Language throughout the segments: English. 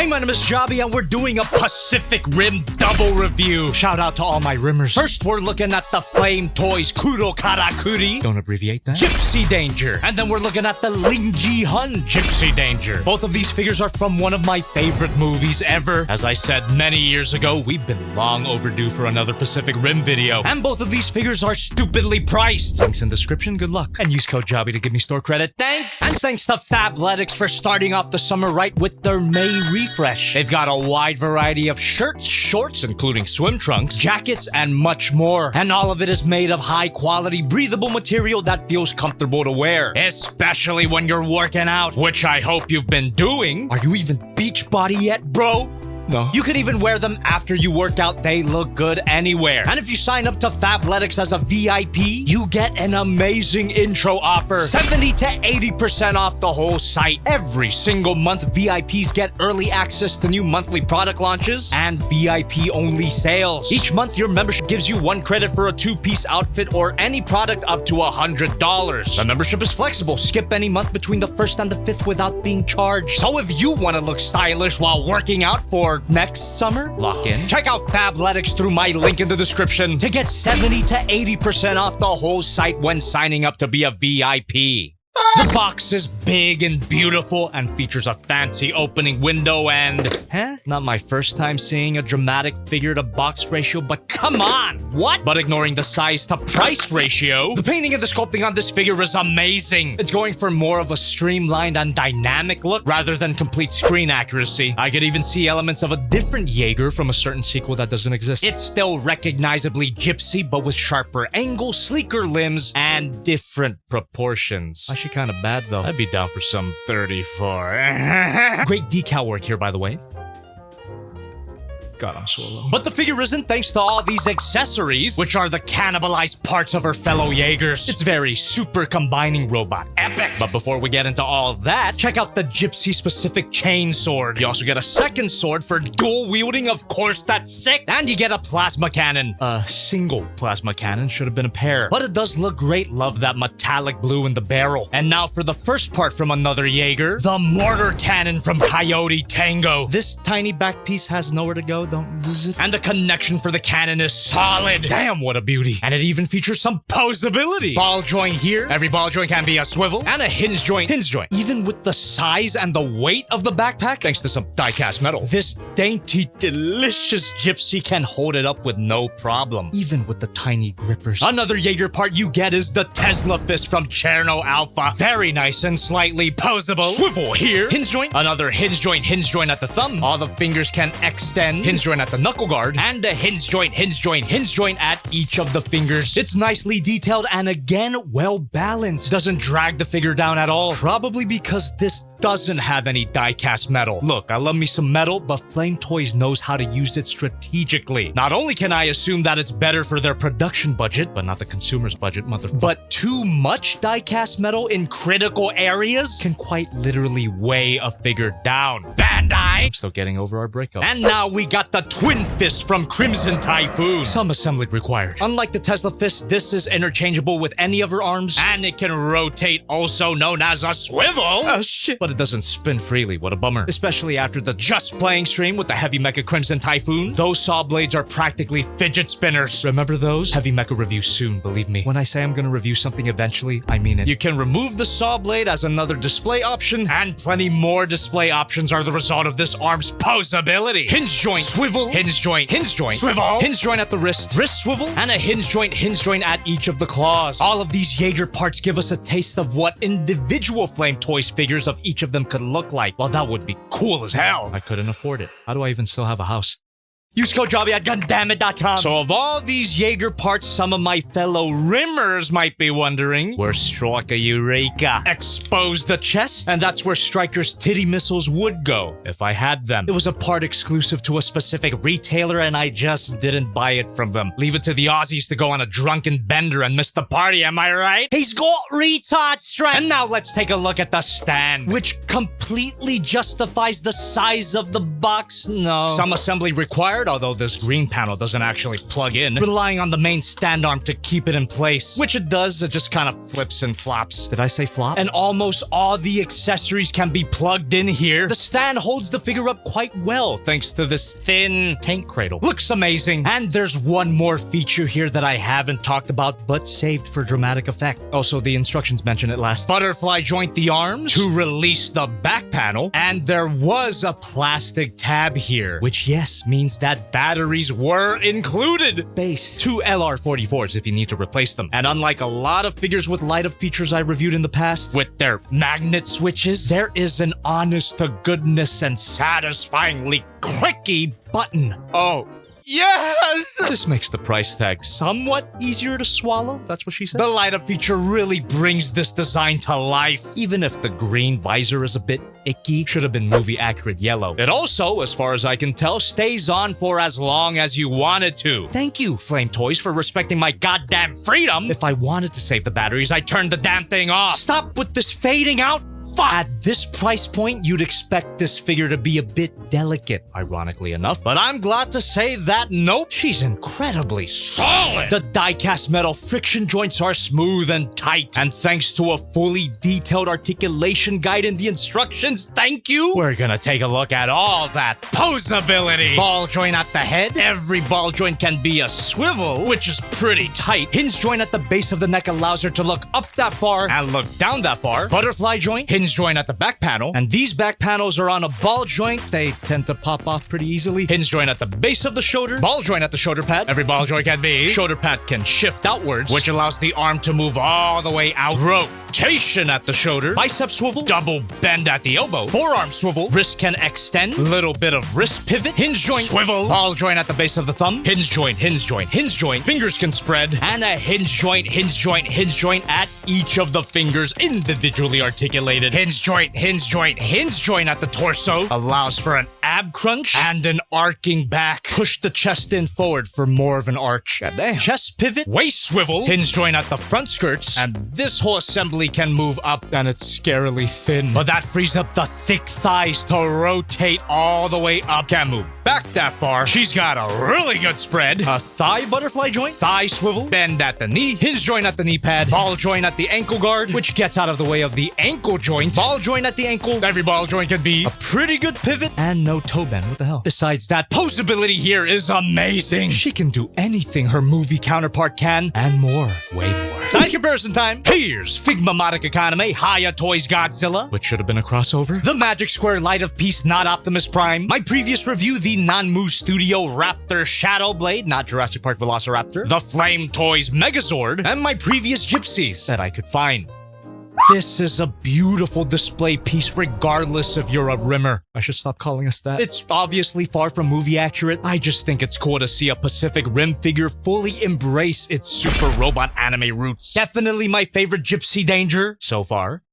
Hey, my name is Jobby, and we're doing a Pacific Rim double review. Shout out to all my rimmers. First, we're looking at the Flame Toys Kuro Kuri. Don't abbreviate that. Gipsy Danger. And then we're looking at the LingJiHun Gipsy Danger. Both of these figures are from one of my favorite movies ever. As I said many years ago, we've been long overdue for another Pacific Rim video. And both of these figures are stupidly priced. Links in description, good luck. And use code Jobby to give me store credit. Thanks! And thanks to Fabletics for starting off the summer right with their May refresh. They've got a wide variety of shirts, shorts, including swim trunks, jackets, and much more. And all of it is made of high-quality, breathable material that feels comfortable to wear. Especially when you're working out, which I hope you've been doing. Are you even Beachbody yet, bro? No. You can even wear them after you work out. They look good anywhere. And if you sign up to Fabletics as a VIP, you get an amazing intro offer. 70 to 80% off the whole site. Every single month, VIPs get early access to new monthly product launches and VIP-only sales. Each month, your membership gives you 1 credit for a 2-piece outfit or any product up to $100. The membership is flexible. Skip any month between the 1st and the 5th without being charged. So if you want to look stylish while working out for next summer, lock in. Check out Fabletics through my link in the description to get 70 to 80% off the whole site when signing up to be a VIP. The box is big and beautiful and features a fancy opening window and... Not my first time seeing a dramatic figure-to-box ratio, but come on! What? But ignoring the size-to-price ratio, the painting and the sculpting on this figure is amazing. It's going for more of a streamlined and dynamic look rather than complete screen accuracy. I could even see elements of a different Jaeger from a certain sequel that doesn't exist. It's still recognizably gypsy, but with sharper angles, sleeker limbs, and different proportions. Actually kind of bad though. I'd be down for some 34. Great decal work here, by the way. God, I'm so alone. But the figure isn't thanks to all these accessories, which are the cannibalized parts of her fellow Jaegers. It's very super combining robot. Epic! But before we get into all that, check out the Gypsy-specific chain sword. You also get a second sword for dual wielding, of course, that's sick! And you get a plasma cannon. A single plasma cannon should have been a pair. But it does look great, love that metallic blue in the barrel. And now for the first part from another Jaeger, the mortar cannon from Coyote Tango. This tiny back piece has nowhere to go. Don't lose it. And the connection for the cannon is solid. Damn, what a beauty. And it even features some poseability. Ball joint here. Every ball joint can be a swivel. And a hinge joint. Even with the size and the weight of the backpack, thanks to some die-cast metal, this dainty, delicious gypsy can hold it up with no problem. Even with the tiny grippers. Another Jaeger part you get is the Tesla fist from Cherno Alpha. Very nice and slightly poseable. Swivel here. Hinge joint. Another hinge joint at the thumb. All the fingers can extend. Hinge joint at the knuckle guard, and a hinge joint at each of the fingers. It's nicely detailed and again, well balanced. Doesn't drag the figure down at all. Probably because this doesn't have any die-cast metal. Look, I love me some metal, but Flame Toys knows how to use it strategically. Not only can I assume that it's better for their production budget, but not the consumer's budget, motherfucker. But too much die-cast metal in critical areas can quite literally weigh a figure down. Bandai! I'm still getting over our breakup. And now we got the Twin Fist from Crimson Typhoon. Some assembly required. Unlike the Tesla Fist, this is interchangeable with any of her arms, and it can rotate, also known as a swivel. Oh shit. But it doesn't spin freely, what a bummer. Especially after the Just Playing stream with the Heavy Mecha Crimson Typhoon. Those saw blades are practically fidget spinners. Remember those? Heavy Mecha review soon, believe me. When I say I'm gonna review something eventually, I mean it. You can remove the saw blade as another display option, and plenty more display options are the result of this arm's poseability. Hinge joint, swivel, hinge joint, swivel, hinge joint at the wrist swivel, and a hinge joint at each of the claws. All of these Jaeger parts give us a taste of what individual Flame Toys figures of each of them could look like. Well, that would be cool as hell. I couldn't afford it. How do I even still have a house? Use code Jobby at gundammit.com. So of all these Jaeger parts, some of my fellow rimmers might be wondering where Striker Eureka exposed the chest, and that's where Striker's titty missiles would go if I had them. It was a part exclusive to a specific retailer, and I just didn't buy it from them. Leave it to the Aussies to go on a drunken bender and miss the party, am I right? He's got retard strength. And now let's take a look at the stand, which completely justifies the size of the box. No. Some assembly required, part, although this green panel doesn't actually plug in, relying on the main stand arm to keep it in place, which it does. It just kind of flips and flops. Did I say flop? And almost all the accessories can be plugged in here. The stand holds the figure up quite well thanks to this thin tank cradle. Looks amazing. And there's one more feature here that I haven't talked about but saved for dramatic effect. Also, the instructions mention it last. Butterfly joint the arms to release the back panel, and there was a plastic tab here, which yes means that batteries were included. Base 2 LR44s if you need to replace them. And unlike a lot of figures with light up features I reviewed in the past with their magnet switches, there is an honest to goodness and satisfyingly clicky button. Oh, yes! This makes the price tag somewhat easier to swallow. That's what she said. The light-up feature really brings this design to life. Even if the green visor is a bit icky, should have been movie-accurate yellow. It also, as far as I can tell, stays on for as long as you want it to. Thank you, Flame Toys, for respecting my goddamn freedom. If I wanted to save the batteries, I'd turn the damn thing off. Stop with this fading out. At this price point, you'd expect this figure to be a bit delicate, ironically enough. But I'm glad to say that nope, she's incredibly solid. The die-cast metal friction joints are smooth and tight. And thanks to a fully detailed articulation guide in the instructions, thank you, we're gonna take a look at all that poseability. Ball joint at the head. Every ball joint can be a swivel, which is pretty tight. Hinge joint at the base of the neck allows her to look up that far and look down that far. Butterfly joint. Hinge joint at the back panel, and these back panels are on a ball joint. They tend to pop off pretty easily. Hinge joint at the base of the shoulder, ball joint at the shoulder pad. Every ball joint can be. Shoulder pad can shift outwards, which allows the arm to move all the way out. Rotation at the shoulder, bicep swivel, double bend at the elbow, forearm swivel, wrist can extend, little bit of wrist pivot, hinge joint, swivel, ball joint at the base of the thumb, hinge joint, hinge joint, hinge joint, fingers can spread, and a hinge joint, hinge joint, hinge joint at each of the fingers individually articulated. Hinge joint, hinge joint, hinge joint at the torso allows for an ab crunch and an arcing back. Push the chest in forward for more of an arch. Damn. Chest pivot, waist swivel, hinge joint at the front skirts, and this whole assembly can move up, and it's scarily thin. But that frees up the thick thighs to rotate all the way up. Can't move back that far. She's got a really good spread. A thigh butterfly joint, thigh swivel, bend at the knee, hinge joint at the knee pad, ball joint at the ankle guard, which gets out of the way of the ankle joint, ball joint at the ankle. Every ball joint can be a pretty good pivot, and no toe bend. What the hell? Besides that, poseability here is amazing. She can do anything her movie counterpart can, and more. Way more. Size comparison time. Here's Figma-matic Economy, Haya Toys Godzilla, which should have been a crossover. The Magic Square Light of Peace, not Optimus Prime. My previous review, the Nanmu Studio Raptor Shadow Blade, not Jurassic Park Velociraptor. The Flame Toys Megazord, and my previous Gypsies that I could find. This is a beautiful display piece regardless if you're a rimmer. I should stop calling us that. It's obviously far from movie accurate. I just think it's cool to see a Pacific Rim figure fully embrace its super robot anime roots. Definitely my favorite Gipsy Danger so far.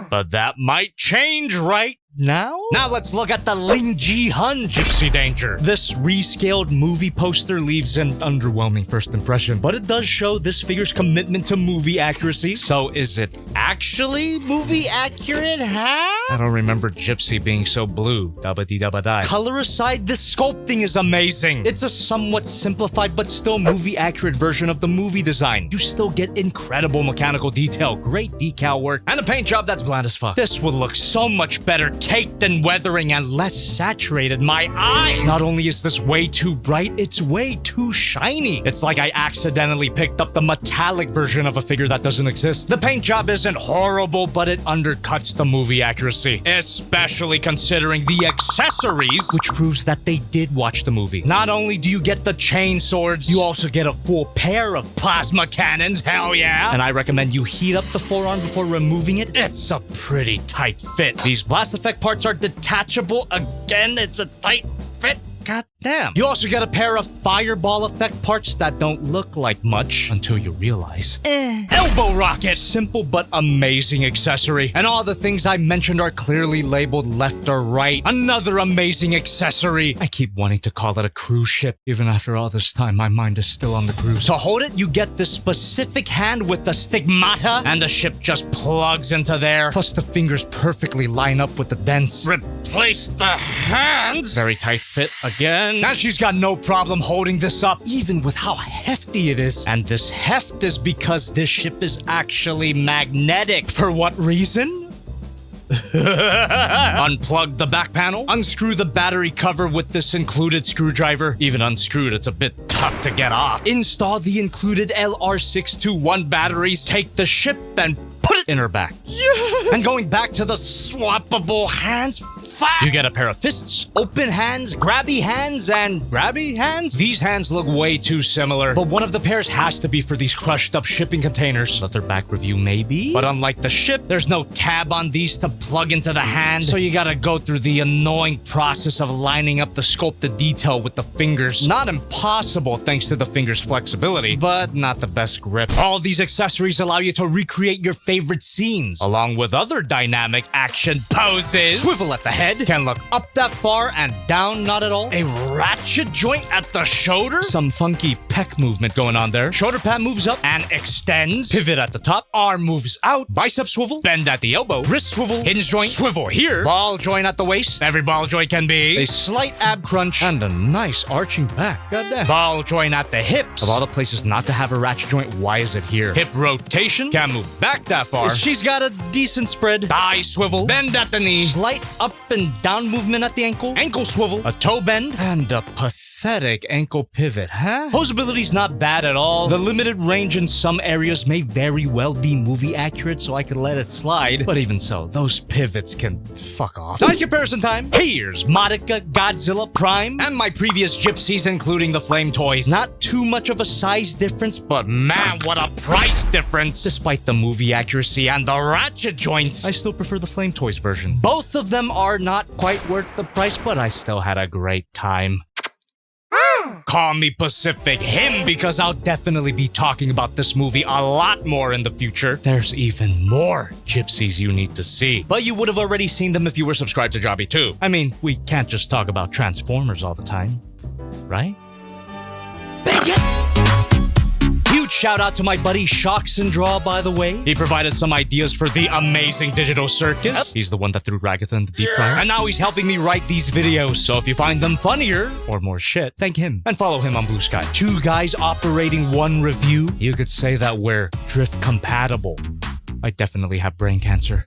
But that might change right now? Now let's look at the LingJiHun Gipsy Danger. This rescaled movie poster leaves an underwhelming first impression, but it does show this figure's commitment to movie accuracy. So is it actually movie accurate, huh? I don't remember Gypsy being so blue. Dabba-dee-dabba-die. Color aside, this sculpting is amazing. It's a somewhat simplified but still movie accurate version of the movie design. You still get incredible mechanical detail, great decal work, and a paint job that's bland as fuck. This would look so much better caked and weathering and less saturated. My eyes! Not only is this way too bright, it's way too shiny. It's like I accidentally picked up the metallic version of a figure that doesn't exist. The paint job isn't horrible, but it undercuts the movie accuracy, especially considering the accessories, which proves that they did watch the movie. Not only do you get the chain swords, you also get a full pair of plasma cannons, hell yeah! And I recommend you heat up the forearm before removing it. It's a pretty tight fit. These blast effect parts are detachable. Again, it's a tight fit. God Damn. You also get a pair of fireball effect parts that don't look like much until you realize. Elbow rocket! Simple but amazing accessory. And all the things I mentioned are clearly labeled left or right. Another amazing accessory. I keep wanting to call it a cruise ship. Even after all this time, my mind is still on the cruise. To hold it, you get this specific hand with the stigmata, and the ship just plugs into there. Plus the fingers perfectly line up with the dents. Replace the hands! Very tight fit again. Now she's got no problem holding this up, even with how hefty it is. And this heft is because this ship is actually magnetic. For what reason? Unplug the back panel, unscrew the battery cover with this included screwdriver. Even unscrewed, it's a bit tough to get off. Install the included LR621 batteries, take the ship and put it in her back. Yeah. And going back to the swappable hands, you get a pair of fists, open hands, grabby hands, and grabby hands? These hands look way too similar, but one of the pairs has to be for these crushed up shipping containers. Another back review maybe? But unlike the ship, there's no tab on these to plug into the hand, so you gotta go through the annoying process of lining up the sculpted detail with the fingers. Not impossible thanks to the finger's flexibility, but not the best grip. All these accessories allow you to recreate your favorite scenes, along with other dynamic action poses. Swivel at the head. Can look up that far and down not at all. A ratchet joint at the shoulder. Some funky pec movement going on there. Shoulder pad moves up and extends. Pivot at the top. Arm moves out. Bicep swivel. Bend at the elbow. Wrist swivel. Hinge joint. Swivel here. Ball joint at the waist. Every ball joint can be. A slight ab crunch. And a nice arching back. Goddamn. Ball joint at the hips. Of all the places not to have a ratchet joint, why is it here? Hip rotation. Can't move back that far. She's got a decent spread. Thigh swivel. Bend at the knee. Slight up and down movement at the ankle. Ankle swivel. A toe bend. And a pathetic ankle pivot, huh? Poseability's not bad at all. The limited range in some areas may very well be movie accurate, so I could let it slide. But even so, those pivots can fuck off. Size comparison time. Here's Modica, Godzilla, Prime, and my previous gypsies, including the flame toys. Not too much of a size difference, but man, what a price difference. Despite the movie accuracy and the ratchet joints, I still prefer the flame toys version. Both of them are not quite worth the price, but I still had a great time. Call me Pacific Him, because I'll definitely be talking about this movie a lot more in the future. There's even more gypsies you need to see. But you would have already seen them if you were subscribed to Jobby too. I mean, we can't just talk about Transformers all the time, right? Huge shout out to my buddy Shockz and Draw, by the way. He provided some ideas for the amazing digital circus. Yep. He's the one that threw Ragatha in the deep fryer. And now he's helping me write these videos. So if you find them funnier or more shit, thank him. And follow him on Blue Sky. Two guys operating one review. You could say that we're drift compatible. I definitely have brain cancer.